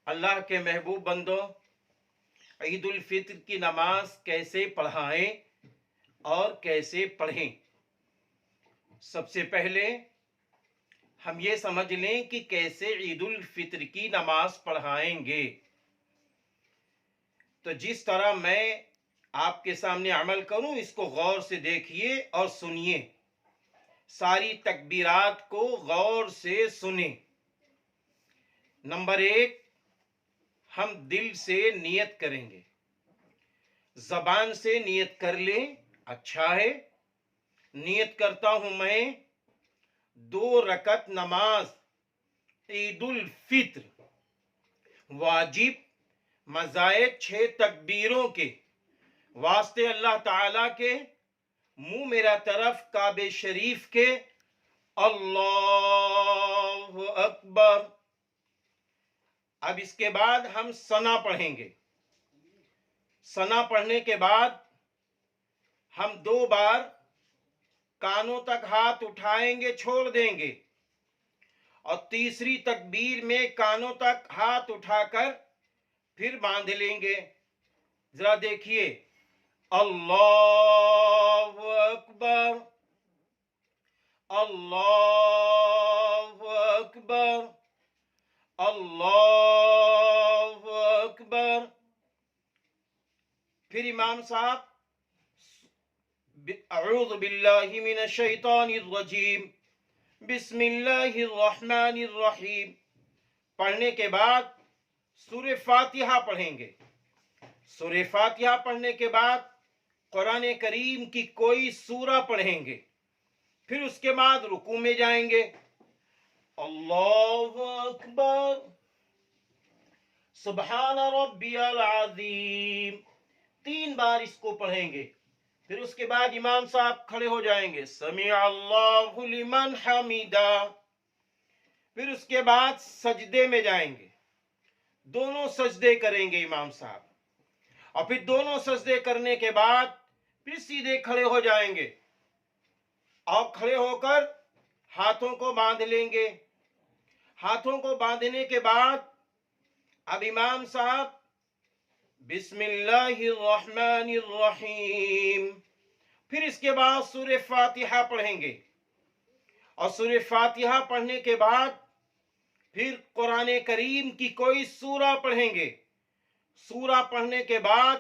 اللہ کے محبوب بندوں، عید الفطر کی نماز کیسے پڑھائیں اور کیسے پڑھیں؟ سب سے پہلے ہم یہ سمجھ لیں کہ کیسے عید الفطر کی نماز پڑھائیں گے۔ تو جس طرح میں آپ کے سامنے عمل کروں، اس کو غور سے دیکھیے اور سنیے، ساری تکبیرات کو غور سے سنیں۔ نمبر 1، ہم دل سے نیت کریں گے، زبان سے نیت کر لیں، اچھا ہے۔ نیت کرتا ہوں میں 2 رکعت نماز عید الفطر واجب مزائد 6 تکبیروں کے واسطے اللہ تعالیٰ کے، منہ میرا طرف کعبہ شریف کے، اللہ اکبر۔ اب اس کے بعد ہم ثنا پڑھیں گے۔ ثنا پڑھنے کے بعد ہم 2 بار کانوں تک ہاتھ اٹھائیں گے، چھوڑ دیں گے، اور تیسری تکبیر میں کانوں تک ہاتھ اٹھا کر پھر باندھ لیں گے۔ ذرا دیکھیے، اللہ اکبر، اللہ اکبر، اللہ اکبر۔ پھر امام صاحب اعوذ باللہ من الشیطان الرجیم بسم اللہ الرحمن الرحیم پڑھنے کے بعد سورہ فاتحہ پڑھیں گے۔ سورہ فاتحہ پڑھنے کے بعد قرآن کریم کی کوئی سورہ پڑھیں گے، پھر اس کے بعد رکوع میں جائیں گے، اللہ اکبر، سبحان ربی العظیم 3 بار اس کو پڑھیں گے۔ پھر اس کے بعد امام صاحب کھڑے ہو جائیں گے، سمیع اللہ لمن حمیدہ۔ پھر اس کے بعد سجدے میں جائیں گے، دونوں سجدے کریں گے امام صاحب، اور پھر دونوں سجدے کرنے کے بعد پھر سیدھے کھڑے ہو جائیں گے، اور کھڑے ہو کر ہاتھوں کو باندھ لیں گے۔ ہاتھوں کو باندھنے کے بعد اب امام صاحب بسم اللہ الرحمن الرحیم، پھر اس کے بعد سورہ فاتحہ پڑھیں گے، اور سورہ فاتحہ پڑھنے کے بعد پھر قرآن کریم کی کوئی سورہ پڑھیں گے۔ سورہ پڑھنے کے بعد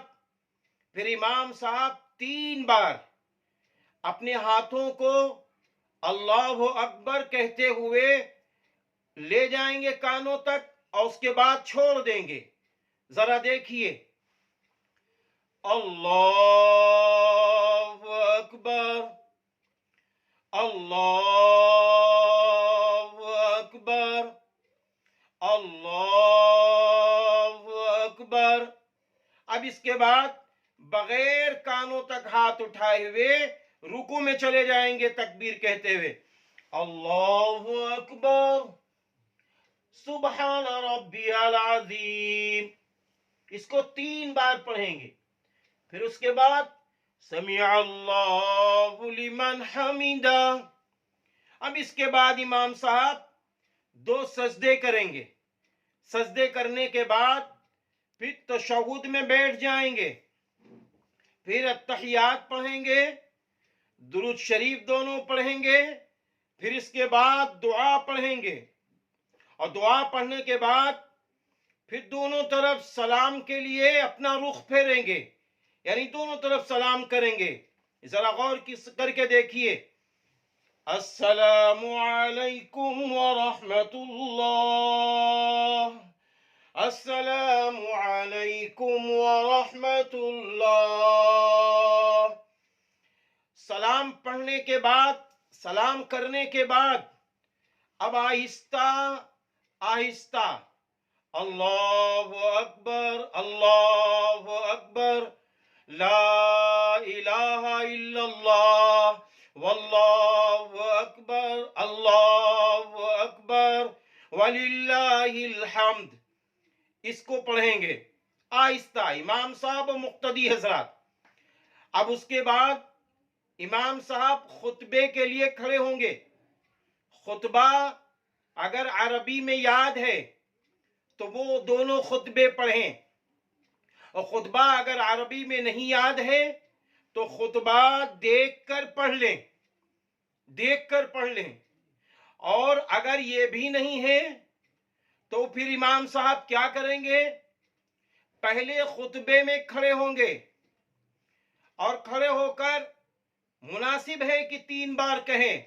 پھر امام صاحب 3 بار اپنے ہاتھوں کو اللہ اکبر کہتے ہوئے لے جائیں گے کانوں تک، اور اس کے بعد چھوڑ دیں گے۔ ذرا دیکھیے، اللہ اکبر، اللہ اکبر، اللہ اکبر۔ اب اس کے بعد بغیر کانوں تک ہاتھ اٹھائے ہوئے رکوع میں چلے جائیں گے تکبیر کہتے ہوئے، اللہ اکبر، سبحان ربی العظیم۔ اس کو 3 بار پڑھیں گے۔ پھر اس کے بعد سمیع اللہ لمن حمیدہ۔ اب اس کے بعد امام صاحب 2 سجدے کریں گے۔ سجدے کرنے کے بعد پھر تشہد میں بیٹھ جائیں گے، پھر اتحیات پڑھیں گے، درود شریف دونوں پڑھیں گے، پھر اس کے بعد دعا پڑھیں گے، اور دعا پڑھنے کے بعد پھر دونوں طرف سلام کے لیے اپنا رخ پھیریں گے، یعنی دونوں طرف سلام کریں گے۔ ذرا غور کر کے دیکھیے، السلام علیکم ورحمۃ اللہ، السلام علیکم ورحمۃ اللہ۔ سلام پڑھنے کے بعد، سلام کرنے کے بعد اب آہستہ آہستہ اللہ اکبر، اللہ اکبر، لا الہ الا اللہ، واللہ اکبر، اللہ اکبر، وللہ الحمد، اس کو پڑھیں گے آہستہ، امام صاحب و مقتدی حضرات۔ اب اس کے بعد امام صاحب خطبے کے لیے کھڑے ہوں گے۔ خطبہ اگر عربی میں یاد ہے تو وہ دونوں خطبے پڑھیں، اور خطبہ اگر عربی میں نہیں یاد ہے تو خطبہ دیکھ کر پڑھ لیں، دیکھ کر پڑھ لیں۔ اور اگر یہ بھی نہیں ہے تو پھر امام صاحب کیا کریں گے؟ پہلے خطبے میں کھڑے ہوں گے اور کھڑے ہو کر مناسب ہے کہ 3 بار کہیں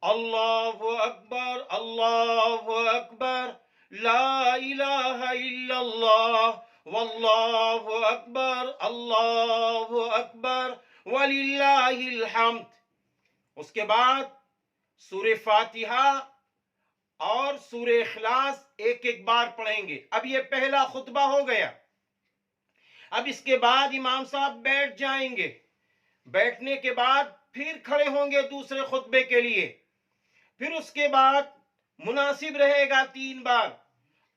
اللہ اکبر اللہ اکبر لا الہ الا اللہ واللہ اکبر اللہ اکبر وللہ الحمد۔ اس کے بعد سورہ فاتحہ اور سورہ اخلاص ایک ایک بار پڑھیں گے۔ اب یہ پہلا خطبہ ہو گیا۔ اب اس کے بعد امام صاحب بیٹھ جائیں گے، بیٹھنے کے بعد پھر کھڑے ہوں گے دوسرے خطبے کے لیے۔ پھر اس کے بعد مناسب رہے گا 3 بار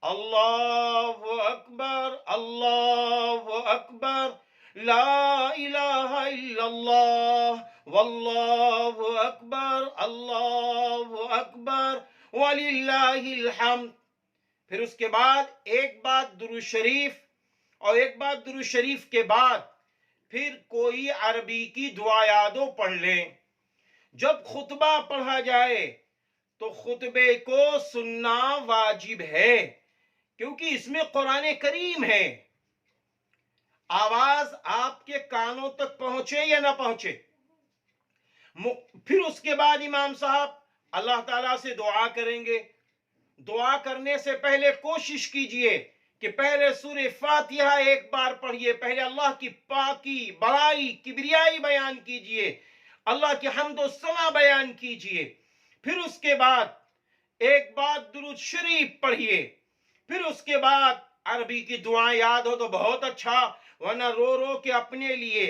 اللہ اکبر اللہ اکبر لا الہ الا اللہ واللہ اکبر اللہ اکبر وللہ الحمد۔ پھر اس کے بعد ایک بار درود شریف، اور ایک بار درود شریف کے بعد پھر کوئی عربی کی دعا یادو پڑھ لیں۔ جب خطبہ پڑھا جائے تو خطبے کو سننا واجب ہے، کیونکہ اس میں قرآن کریم ہے۔ آواز آپ کے کانوں تک پہنچے یا نہ پہنچے۔ پھر اس کے بعد امام صاحب اللہ تعالیٰ سے دعا کریں گے۔ دعا کرنے سے پہلے کوشش کیجئے کہ پہلے سورہ فاتحہ ایک بار پڑھیے، پہلے اللہ کی پاکی بڑائی کبریائی بیان کیجئے، اللہ کی حمد و ثنا بیان کیجئے۔ پھر اس کے بعد ایک بار درود شریف پڑھیے۔ پھر اس کے بعد عربی کی دعائیں یاد ہو تو بہت اچھا، ورنہ رو رو کے اپنے لیے،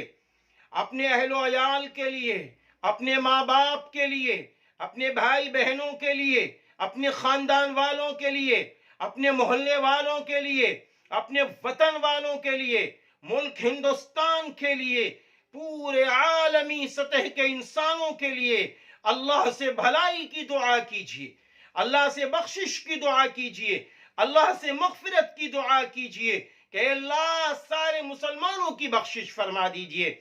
اپنے اہل و عیال کے لیے، اپنے ماں باپ کے لیے، اپنے بھائی بہنوں کے لیے، اپنے خاندان والوں کے لیے، اپنے محلے والوں کے لیے، اپنے وطن والوں کے لیے، ملک ہندوستان کے لیے، پورے عالمی سطح کے انسانوں کے لیے اللہ سے بھلائی کی دعا کیجیے، اللہ سے بخشش کی دعا کیجیے، اللہ سے مغفرت کی دعا کیجیے کہ اللہ سارے مسلمانوں کی بخشش فرما دیجیے،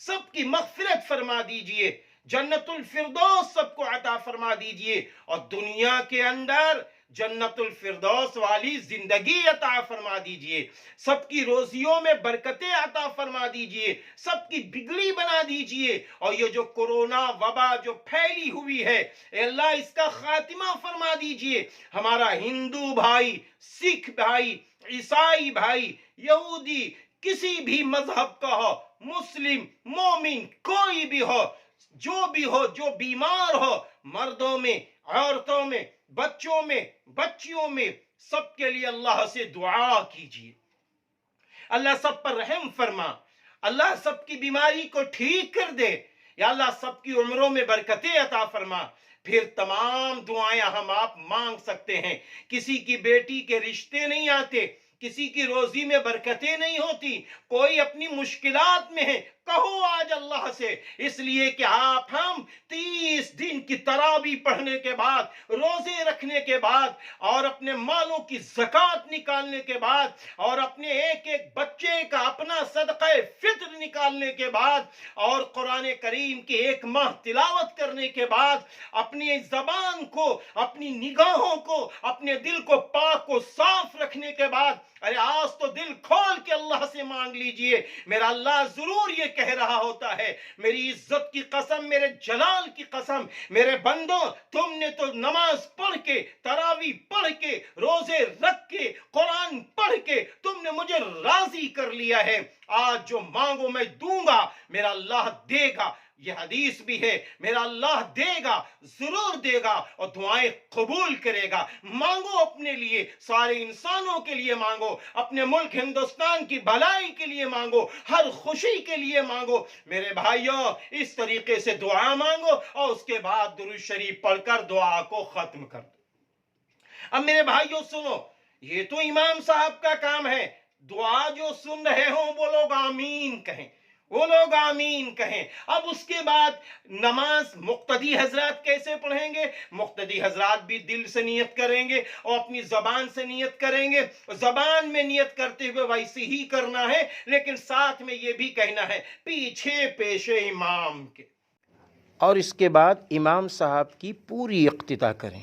سب کی مغفرت فرما دیجیے، جنت الفردوس سب کو عطا فرما دیجیے، اور دنیا کے اندر جنت الفردوس والی زندگی عطا فرما دیجیے، سب کی روزیوں میں برکتیں عطا فرما دیجیے، سب کی بگڑی بنا دیجیے، اور یہ جو کرونا وبا جو پھیلی ہوئی ہے اے اللہ اس کا خاتمہ فرما دیجیے۔ ہمارا ہندو بھائی، سکھ بھائی، عیسائی بھائی، یہودی، کسی بھی مذہب کا ہو، مسلم، مومن، کوئی بھی ہو، جو بیمار ہو، مردوں میں، عورتوں میں، بچوں میں، بچیوں میں، سب کے لیے اللہ سے دعا کیجیے۔ اللہ سب پر رحم فرما، اللہ سب کی بیماری کو ٹھیک کر دے، یا اللہ سب کی عمروں میں برکتیں عطا فرما۔ پھر تمام دعائیں ہم آپ مانگ سکتے ہیں۔ کسی کی بیٹی کے رشتے نہیں آتے، کسی کی روزی میں برکتیں نہیں ہوتی، کوئی اپنی مشکلات میں ہے، کہو آج اللہ سے، اس لیے کہ آپ ہم 30 دن کی تراویح پڑھنے کے بعد، روزے رکھنے کے بعد، اور اپنے مالوں کی زکوٰۃ نکالنے کے بعد، اور اپنے ایک ایک بچے کا اپنا صدقہ فطر نکالنے کے بعد، اور قرآن کریم کی 1 ماہ تلاوت کرنے کے بعد، اپنی زبان کو، اپنی نگاہوں کو، اپنے دل کو پاک و صاف رکھنے کے بعد، ارے آج تو دل کھول کے اللہ سے مانگ لیجئے۔ میرا اللہ ضرور یہ کہہ رہا ہوتا ہے، میری عزت کی قسم، میرے جلال کی قسم، میرے بندوں تم نے تو نماز پڑھ کے، تراویح پڑھ کے، روزے رکھ کے، قرآن پڑھ کے تم نے مجھے راضی کر لیا ہے، آج جو مانگو میں دوں گا، میرا اللہ دے گا۔ یہ حدیث بھی ہے، میرا اللہ دے گا، ضرور دے گا، اور دعائیں قبول کرے گا۔ مانگو اپنے لیے، سارے انسانوں کے لیے مانگو، اپنے ملک ہندوستان کی بھلائی کے لیے مانگو، ہر خوشی کے لیے مانگو۔ میرے بھائیوں اس طریقے سے دعا مانگو، اور اس کے بعد درود شریف پڑھ کر دعا کو ختم کر دو۔ اب میرے بھائیوں سنو، یہ تو امام صاحب کا کام ہے، دعا جو سن رہے ہوں وہ لوگ آمین کہیں، وہ لوگ آمین کہیں۔ اب اس کے بعد نماز مقتدی حضرات کیسے پڑھیں گے؟ مقتدی حضرات بھی دل سے نیت کریں گے اور اپنی زبان سے نیت کریں گے۔ زبان میں نیت کرتے ہوئے ویسے ہی کرنا ہے، لیکن ساتھ میں یہ بھی کہنا ہے پیچھے پیشے امام کے، اور اس کے بعد امام صاحب کی پوری اقتداء کریں۔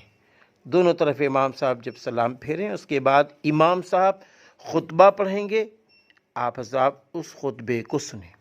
دونوں طرف امام صاحب جب سلام پھیریں، اس کے بعد امام صاحب خطبہ پڑھیں گے، آپ حضرات اس خطبے کو سنیں۔